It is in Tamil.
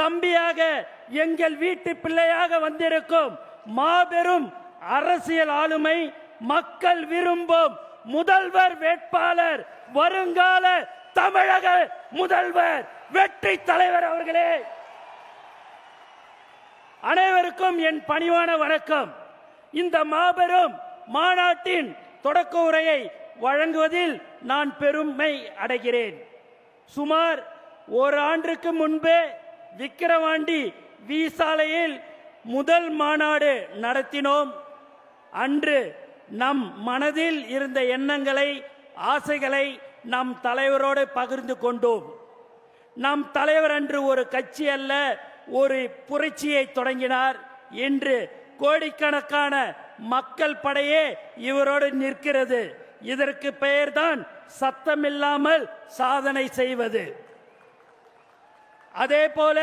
தம்பியாக எங்கள் வீட்டு பிள்ளையாக வந்திருக்கும் மாபெரும் அரசியல் ஆளுமை, மக்கள் விரும்பும் முதல்வர் வேட்பாளர், வருங்கால தமிழக முதல்வர், வெற்றி தலைவர் அவர்களே, அனைவருக்கும் என் பணிவான வணக்கம். இந்த மாபெரும் மாநாட்டின் தொடக்க உரையை வழங்குவதில் நான் பெருமை அடைகிறேன். சுமார் ஒரு ஆண்டுக்கு முன்பே விக்கிரவாண்டி வி சாலையில் முதல் மாநாடு நடத்தினோம். அன்று நம் மனதில் இருந்த எண்ணங்களை, ஆசைகளை நம் தலைவரோடு பகிர்ந்து கொண்டோம். நம் தலைவர் அன்று ஒரு கட்சி அல்ல, ஒரு புரட்சியை தொடங்கினார். இன்று கோடிக்கணக்கான மக்கள் படையே இவரோடு நிற்கிறது. இதற்கு பெயர்தான் சத்தமில்லாமல் சாதனை செய்வது. அதே போல